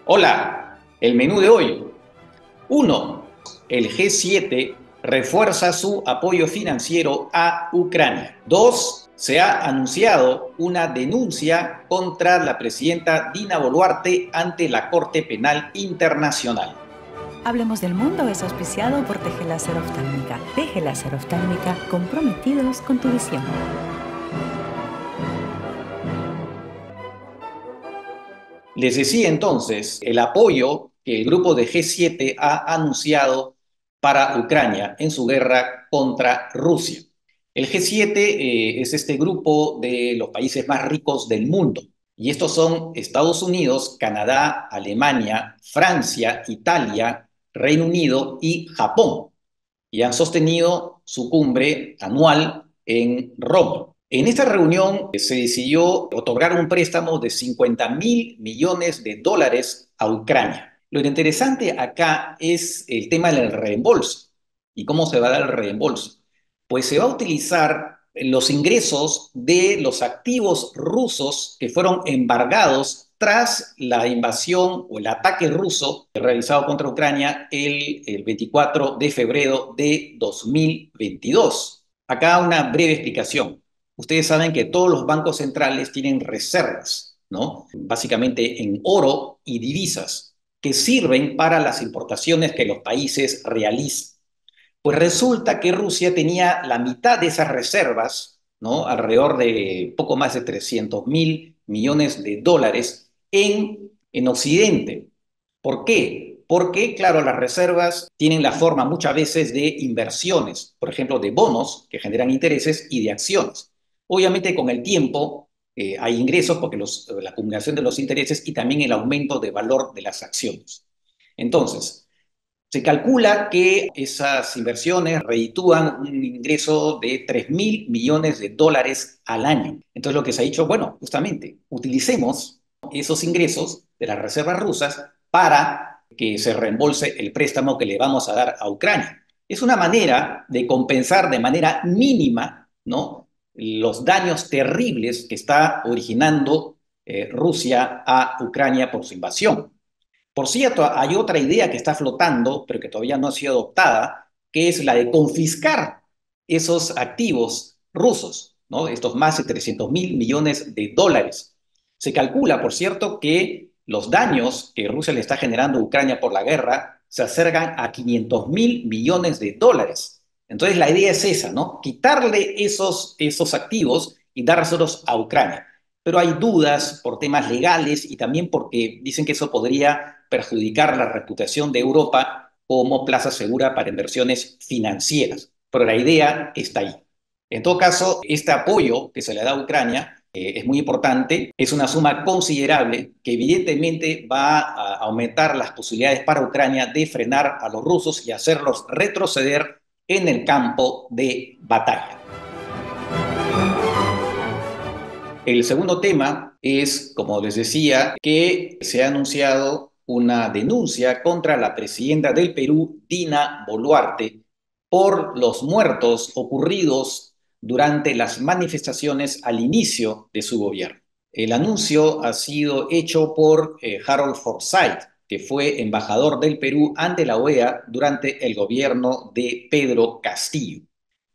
Hola, el menú de hoy. Uno, el G7 refuerza su apoyo financiero a Ucrania. 2, se ha anunciado una denuncia contra la presidenta Dina Boluarte ante la Corte Penal Internacional. Hablemos del Mundo es auspiciado por Teje Láser Oftálmica. Teje Láser Oftálmica, comprometidos con tu visión. Les decía entonces el apoyo que el grupo de G7 ha anunciado para Ucrania en su guerra contra Rusia. El G7 es este grupo de los países más ricos del mundo. Y estos son Estados Unidos, Canadá, Alemania, Francia, Italia, Reino Unido y Japón. Y han sostenido su cumbre anual en Roma. En esta reunión se decidió otorgar un préstamo de 50.000 millones de dólares a Ucrania. Lo interesante acá es el tema del reembolso. ¿Y cómo se va a dar el reembolso? Pues se va a utilizar los ingresos de los activos rusos que fueron embargados tras la invasión o el ataque ruso realizado contra Ucrania el 24 de febrero de 2022. Acá una breve explicación. Ustedes saben que todos los bancos centrales tienen reservas, ¿no? Básicamente en oro y divisas, que sirven para las importaciones que los países realizan. Pues resulta que Rusia tenía la mitad de esas reservas, ¿no? Alrededor de poco más de 300.000 millones de dólares en Occidente. ¿Por qué? Porque, claro, las reservas tienen la forma muchas veces de inversiones, por ejemplo, de bonos que generan intereses y de acciones. Obviamente, con el tiempo hay ingresos porque la acumulación de los intereses y también el aumento de valor de las acciones. Entonces, se calcula que esas inversiones reditúan un ingreso de 3.000 millones de dólares al año. Entonces lo que se ha dicho, bueno, justamente, utilicemos esos ingresos de las reservas rusas para que se reembolse el préstamo que le vamos a dar a Ucrania. Es una manera de compensar de manera mínima, ¿no?, los daños terribles que está originando Rusia a Ucrania por su invasión. Por cierto, hay otra idea que está flotando, pero que todavía no ha sido adoptada, que es la de confiscar esos activos rusos, ¿no? Estos más de 300.000 millones de dólares. Se calcula, por cierto, que los daños que Rusia le está generando a Ucrania por la guerra se acercan a 500.000 millones de dólares. Entonces la idea es esa, ¿no? Quitarle esos activos y dárselos a Ucrania. Pero hay dudas por temas legales y también porque dicen que eso podría perjudicar la reputación de Europa como plaza segura para inversiones financieras. Pero la idea está ahí. En todo caso, este apoyo que se le da a Ucrania es muy importante, es una suma considerable que evidentemente va a aumentar las posibilidades para Ucrania de frenar a los rusos y hacerlos retroceder en el campo de batalla. El segundo tema es, como les decía, que se ha anunciado una denuncia contra la presidenta del Perú, Dina Boluarte, por los muertos ocurridos durante las manifestaciones al inicio de su gobierno. El anuncio ha sido hecho por Harold Forsyth, que fue embajador del Perú ante la OEA durante el gobierno de Pedro Castillo.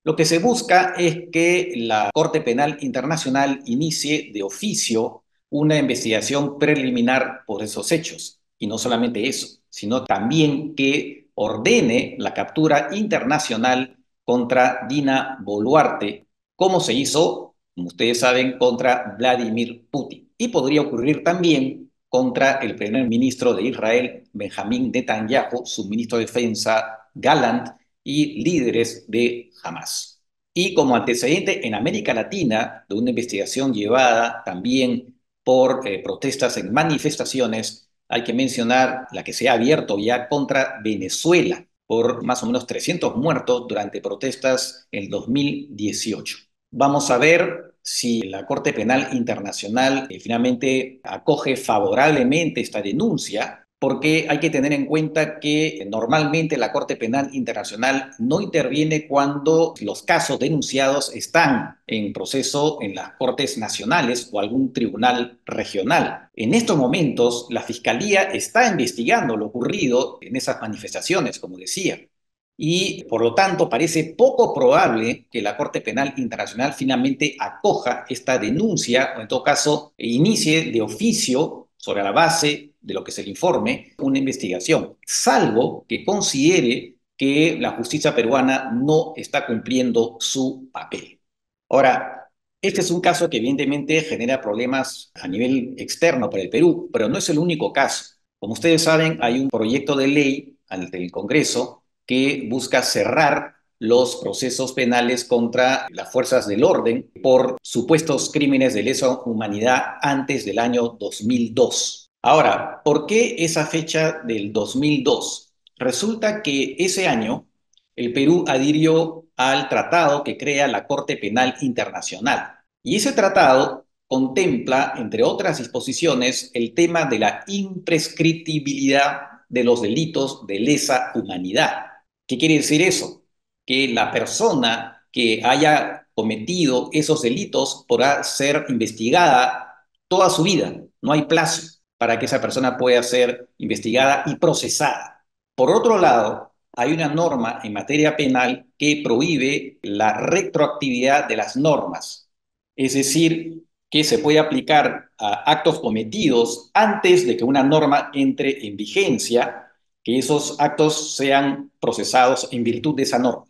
Lo que se busca es que la Corte Penal Internacional inicie de oficio una investigación preliminar por esos hechos. Y no solamente eso, sino también que ordene la captura internacional contra Dina Boluarte, como se hizo, como ustedes saben, contra Vladimir Putin. Y podría ocurrir también contra el primer ministro de Israel, Benjamín Netanyahu, su ministro de Defensa, Gallant, y líderes de Hamas. Y como antecedente en América Latina de una investigación llevada también por protestas en manifestaciones, hay que mencionar la que se ha abierto ya contra Venezuela por más o menos 300 muertos durante protestas en el 2018. Vamos a ver si la Corte Penal Internacional finalmente acoge favorablemente esta denuncia porque hay que tener en cuenta que normalmente la Corte Penal Internacional no interviene cuando los casos denunciados están en proceso en las Cortes Nacionales o algún tribunal regional. En estos momentos, la Fiscalía está investigando lo ocurrido en esas manifestaciones, como decía. Y por lo tanto parece poco probable que la Corte Penal Internacional finalmente acoja esta denuncia o en todo caso inicie de oficio sobre la base de lo que se le informe una investigación, salvo que considere que la justicia peruana no está cumpliendo su papel. Ahora, este es un caso que evidentemente genera problemas a nivel externo para el Perú, pero no es el único caso. Como ustedes saben, hay un proyecto de ley ante el Congreso que busca cerrar los procesos penales contra las fuerzas del orden por supuestos crímenes de lesa humanidad antes del año 2002. Ahora, ¿por qué esa fecha del 2002? Resulta que ese año el Perú adhirió al tratado que crea la Corte Penal Internacional. Y ese tratado contempla, entre otras disposiciones, el tema de la imprescriptibilidad de los delitos de lesa humanidad. ¿Qué quiere decir eso? Que la persona que haya cometido esos delitos podrá ser investigada toda su vida. No hay plazo para que esa persona pueda ser investigada y procesada. Por otro lado, hay una norma en materia penal que prohíbe la retroactividad de las normas. Es decir, que se puede aplicar a actos cometidos antes de que una norma entre en vigencia, que esos actos sean procesados en virtud de esa norma.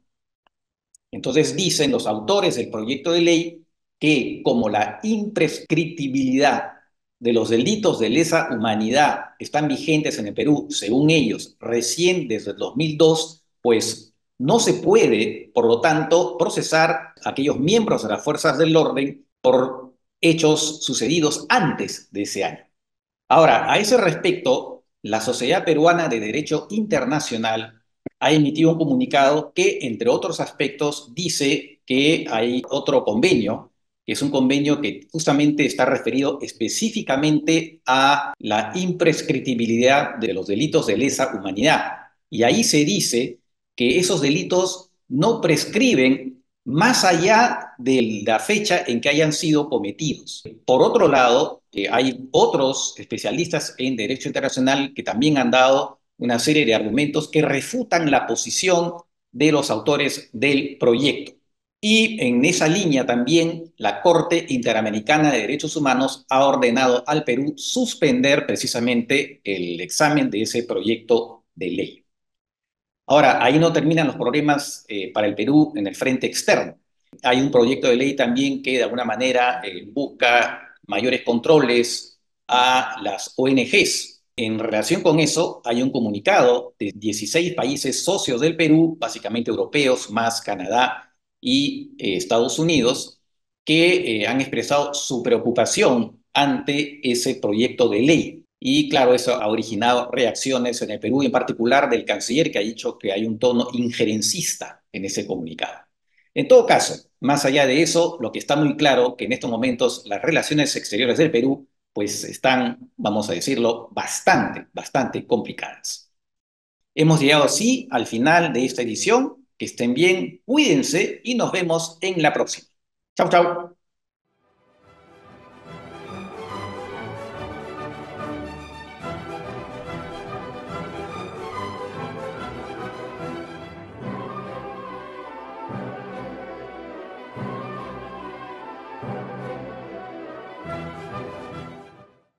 Entonces dicen los autores del proyecto de ley que como la imprescriptibilidad de los delitos de lesa humanidad están vigentes en el Perú, según ellos, recién desde el 2002, pues no se puede, por lo tanto, procesar a aquellos miembros de las fuerzas del orden por hechos sucedidos antes de ese año. Ahora, a ese respecto, la Sociedad Peruana de Derecho Internacional ha emitido un comunicado que, entre otros aspectos, dice que hay otro convenio, que es un convenio que justamente está referido específicamente a la imprescriptibilidad de los delitos de lesa humanidad. Y ahí se dice que esos delitos no prescriben más allá de la fecha en que hayan sido cometidos. Por otro lado, hay otros especialistas en derecho internacional que también han dado una serie de argumentos que refutan la posición de los autores del proyecto. Y en esa línea también la Corte Interamericana de Derechos Humanos ha ordenado al Perú suspender precisamente el examen de ese proyecto de ley. Ahora, ahí no terminan los problemas para el Perú en el frente externo. Hay un proyecto de ley también que de alguna manera busca mayores controles a las ONGs. En relación con eso, hay un comunicado de 16 países socios del Perú, básicamente europeos, más Canadá y Estados Unidos, que han expresado su preocupación ante ese proyecto de ley. Y claro, eso ha originado reacciones en el Perú, en particular del canciller, que ha dicho que hay un tono injerencista en ese comunicado. En todo caso, más allá de eso, lo que está muy claro que en estos momentos las relaciones exteriores del Perú pues están, vamos a decirlo, bastante complicadas. Hemos llegado así al final de esta edición. Que estén bien, cuídense y nos vemos en la próxima. Chau, chau.